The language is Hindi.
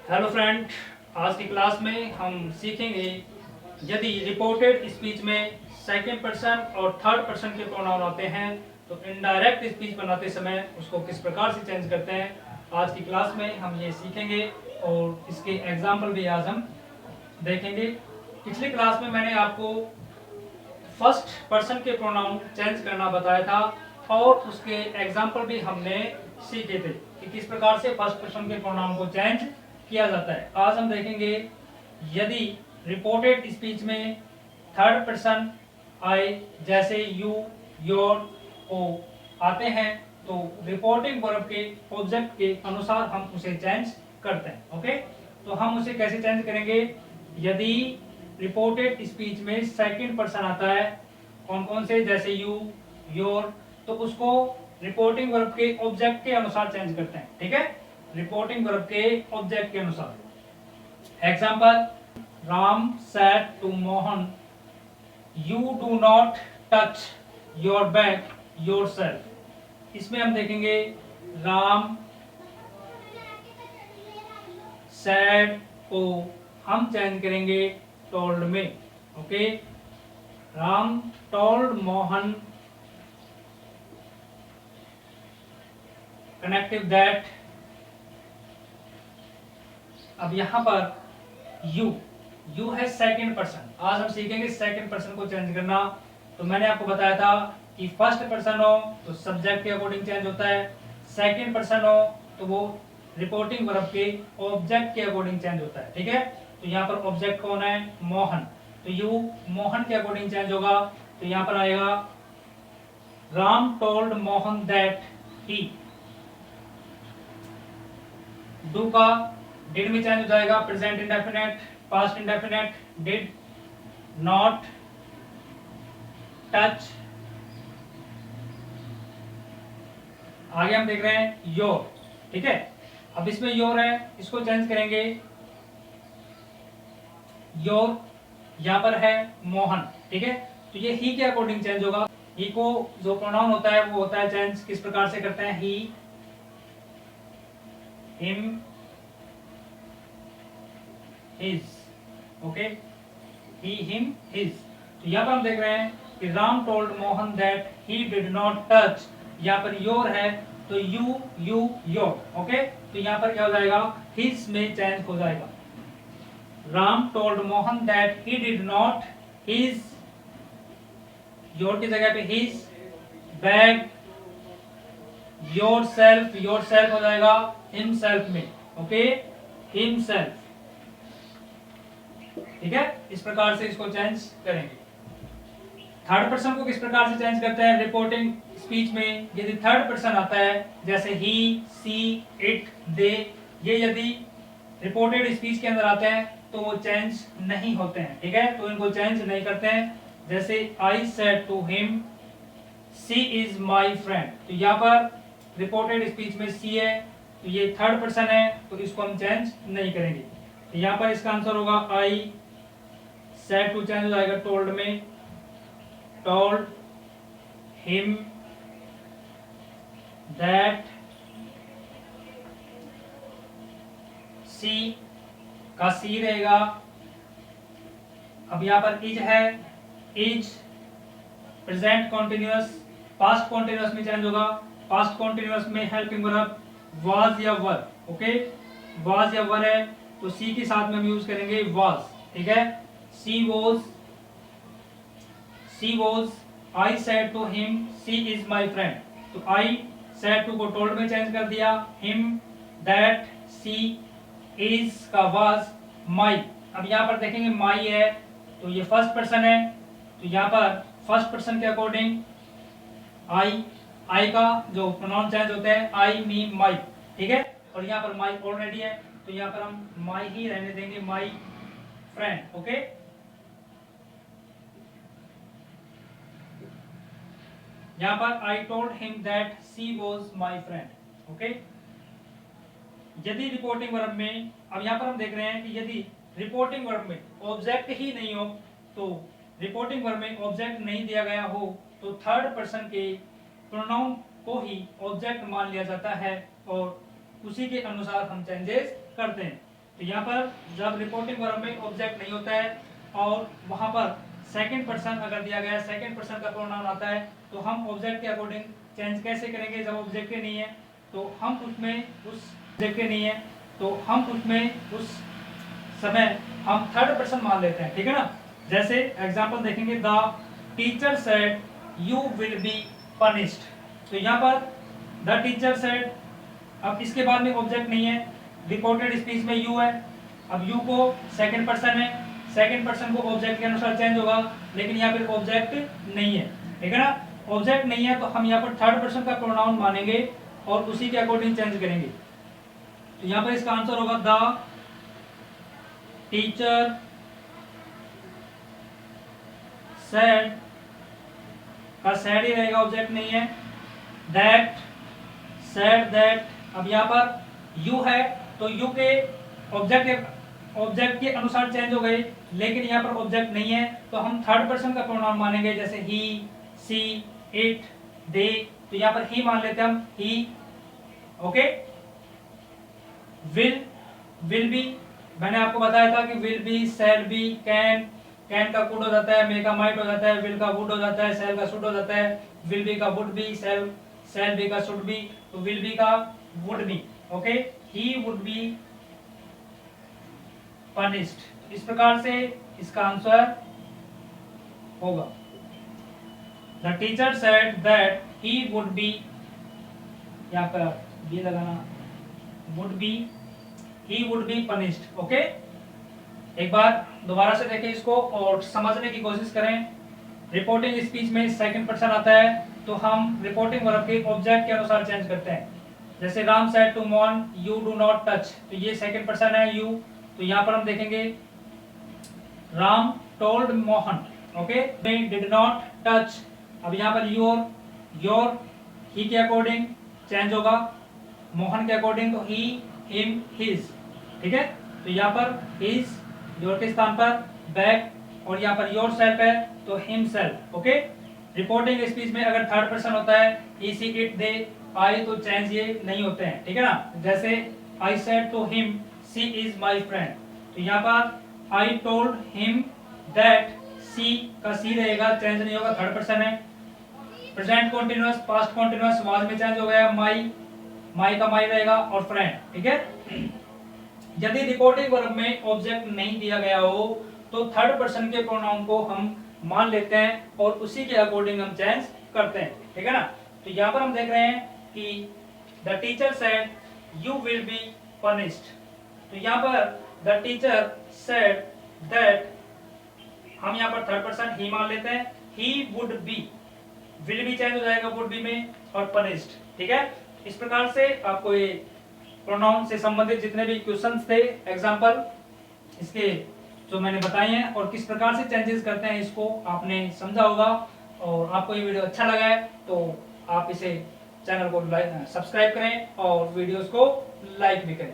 हेलो फ्रेंड, आज की क्लास में हम सीखेंगे यदि रिपोर्टेड स्पीच में सेकंड पर्सन और थर्ड पर्सन के प्रोनाउन आते हैं तो इनडायरेक्ट स्पीच बनाते समय उसको किस प्रकार से चेंज करते हैं। आज की क्लास में हम ये सीखेंगे और इसके एग्जाम्पल भी आज हम देखेंगे। पिछली क्लास में मैंने आपको फर्स्ट पर्सन के प्रोनाउन चेंज करना बताया था और उसके एग्जाम्पल भी हमने सीखे थे कि किस प्रकार से फर्स्ट पर्सन के प्रोनाउन को चेंज किया जाता है। आज हम देखेंगे यदि रिपोर्टेड स्पीच में थर्ड पर्सन आए, जैसे यू, योर, ओ आते हैं तो रिपोर्टिंग वर्ब के ऑब्जेक्ट के अनुसार हम उसे चेंज करते हैं। ओके, तो हम उसे कैसे चेंज करेंगे? यदि रिपोर्टेड स्पीच में सेकंड पर्सन आता है, कौन कौन से, जैसे यू, योर, तो उसको रिपोर्टिंग वर्ब के ऑब्जेक्ट के अनुसार चेंज करते हैं। ठीक है, रिपोर्टिंग वर्ब के ऑब्जेक्ट के अनुसार। Example, Ram said to Mohan, you do not touch your bag yourself. इसमें हम देखेंगे राम सेड को हम चेंज करेंगे टोल्ड में। Okay, Ram told Mohan connective that. अब यहां पर यू है सेकंड पर्सन। आज हम सीखेंगे सेकंड पर्सन को चेंज करना। तो मैंने आपको बताया था कि फर्स्ट पर्सन हो तो सब्जेक्ट के अकॉर्डिंग चेंज होता है, सेकंड पर्सन हो तो वो रिपोर्टिंग वर्ब के ऑब्जेक्ट के अकॉर्डिंग चेंज होता है। ठीक है, तो यहाँ पर ऑब्जेक्ट कौन है? मोहन। तो यू मोहन के अकॉर्डिंग चेंज होगा। तो यहाँ पर आएगा Ram told Mohan that he. Do का डिड में चेंज हो जाएगा, present indefinite, past indefinite, did not touch. आगे हम देख रहे हैं योर। ठीक है, अब इसमें योर है, इसको चेंज करेंगे। योर यहां पर है मोहन। ठीक है, तो ये ही के अकॉर्डिंग चेंज होगा। ही को जो प्रोनाउन होता है वो होता है चेंज किस प्रकार से करते हैं? ही, हिम, हिज। ओके, ही, हिम, हिज। तो यहाँ पर हम देख रहे हैं कि Ram told Mohan that he did not touch. यहाँ पर योर है तो यू, योर। ओके, तो यहाँ पर क्या हो जाएगा? हिज में चेंज हो जाएगा। Ram told Mohan that he did not his, your की जगह पे हिज बैग योरसेल्फ हो जाएगा हिमसेल्फ में। Okay, himself. ठीक है, इस प्रकार से इसको चेंज करेंगे। थर्ड पर्सन को किस प्रकार से चेंज करते हैं? रिपोर्टिंग स्पीच में यदि थर्ड पर्सन आता है, जैसे ही, सी, इट, दे, ये यदि रिपोर्टेड स्पीच के अंदर आते हैं तो वो चेंज नहीं होते हैं। ठीक है, तो इनको चेंज नहीं करते हैं। जैसे I said to him she is my friend. तो यहाँ पर रिपोर्टेड स्पीच में सी है तो ये थर्ड पर्सन है तो इसको हम चेंज नहीं करेंगे। तो यहाँ पर इसका आंसर होगा आई सेड टू चेंज हो जाएगा टोल्ड में, टोल्ड हिम दैट। सी का सी रहेगा। अब यहाँ पर इज है, is present continuous, past continuous में चेंज होगा। पास्ट कॉन्टिन्यूअस में हेल्पिंग वर्ब वाज या वर। ओके, वाज या वर है तो सी के साथ में हम यूज करेंगे वाज। ठीक है, she was, I said to him she is my friend. तो आई सेड टू को टोल्ड में चेंज कर दिया, हिम दैट, सी, इज का वाज, माई। अब यहाँ पर देखेंगे माई है तो ये फर्स्ट पर्सन है तो यहाँ पर फर्स्ट पर्सन के अकॉर्डिंग आई का जो प्रोनाउन चेंज होता है आई, मी, माई। ठीक है, और यहाँ पर माई ऑलरेडी है तो यहाँ पर हम माई ही रहने देंगे, माई फ्रेंड। ओके, यहाँ पर I told him that she was my friend. Okay, यदि रिपोर्टिंग वर्ब में, अब यहाँ पर हम देख रहे हैं कि यदि रिपोर्टिंग वर्ब में ऑब्जेक्ट ही नहीं हो, तो रिपोर्टिंग वर्ब में ऑब्जेक्ट नहीं दिया गया हो तो थर्ड पर्सन के प्रोनाउन को ही ऑब्जेक्ट मान लिया जाता है और उसी के अनुसार हम चेंजेस करते हैं। तो यहाँ पर जब रिपोर्टिंग वर्ब में ऑब्जेक्ट नहीं होता है और वहां पर सेकंड पर्सन अगर दिया गया है, सेकंड पर्सन का प्रोनाउन आता है, तो हम ऑब्जेक्ट के अकॉर्डिंग चेंज कैसे करेंगे? जब ऑब्जेक्ट नहीं है तो हम उसमें उस समय हम थर्ड पर्सन मान लेते हैं, ठीक है ना। जैसे एग्जांपल देखेंगे, the teacher said you will be punished. तो यहाँ पर द टीचर सेड, अब इसके बाद में ऑब्जेक्ट नहीं है, रिपोर्टेड स्पीच में यू है, अब यू को सेकंड पर्सन है, सेकंड पर्सन को ऑब्जेक्ट के अनुसार चेंज होगा, लेकिन यहाँ पर ऑब्जेक्ट नहीं है, ठीक है ना। ऑब्जेक्ट नहीं है तो हम यहाँ पर थर्ड पर्सन का प्रोनाउन मानेंगे और उसी के अकॉर्डिंग चेंज करेंगे। तो यहाँ पर इसका आंसर होगा द टीचर सेड, का सेड ही रहेगा, ऑब्जेक्ट नहीं है। दैट, सेड दैट, अब यहाँ पर यू है तो यू के ऑब्जेक्ट के अनुसार चेंज हो गए, लेकिन यहाँ पर ऑब्जेक्ट नहीं है तो हम थर्ड पर्सन का प्रोनाउन मानेंगे, जैसे ही, सी, इट, दे। तो यहाँ पर ही मान लेते हैं हम, ही, ओके। विल बी, मैंने आपको बताया था कि will be, shall be, can का कुड हो जाता है, मे का माइट हो जाता है, विल का वुड हो जाता है, शैल का शुड हो जाता है, विल बी का वुड बी, शैल बी का शुड बी, तो विल बी का would be, okay. He would be punished. इस प्रकार से इसका आंसर होगा the teacher said that he would be, यहाँ पर बी लगाना, would be, he would be punished, okay. एक बार दोबारा से देखें इसको और समझने की कोशिश करें। रिपोर्टिंग स्पीच में सेकंड पर्सन आता है तो हम रिपोर्टिंग वर्ब के ऑब्जेक्ट के अनुसार चेंज करते हैं। जैसे Ram said to Mohan you do not touch, तो ये सेकंड पर्सन है यू, तो यहाँ पर हम देखेंगे Ram told Mohan, okay, they did not touch. अब यहाँ पर योर ही के अकॉर्डिंग चेंज होगा, मोहन के अकॉर्डिंग तो ही, हिम, हिज, ठीक है। तो यहाँ पर हिज योर के स्थान पर बैक, और यहाँ पर योर सेल्फ है तो हिमसेल्फ, ओके। रिपोर्टिंग स्पीच में अगर थर्ड पर्सन होता है, ही, सी, इट, दे, आई, तो चेंज ये नहीं होते हैं, ठीक है ना। जैसे I said to him she is my friend, तो यहाँ पर I told him that, she का सी रहेगा, चेंज नहीं होगा, थर्ड पर्सन है। Present continuous, past continuous was में चेंज हो गया, माई का माई रहेगा और फ्रेंड, ठीक है। यदि रिपोर्टिंग वर्ब में ऑब्जेक्ट नहीं दिया गया हो तो थर्ड पर्सन के प्रोनाउन को हम मान लेते हैं और उसी के अकॉर्डिंग हम चेंज करते हैं, ठीक है ना। तो यहाँ पर हम देख रहे हैं कि the teacher said you will be punished, तो यहाँ पर द टीचर सेड दैट, हम यहाँ पर थर्ड पर्सन ही मान लेते हैं, he would be, will be change हो जाएगा वुड बी में, और पनिश्ड, ठीक है। इस प्रकार से आपको ये प्रोनाउन से संबंधित जितने भी क्वेश्चंस थे, एग्जांपल इसके जो मैंने बताए हैं और किस प्रकार से चेंजेस करते हैं, इसको आपने समझा होगा। और आपको ये वीडियो अच्छा लगा है तो आप इसे चैनल को सब्सक्राइब करें और वीडियोस को लाइक भी करें।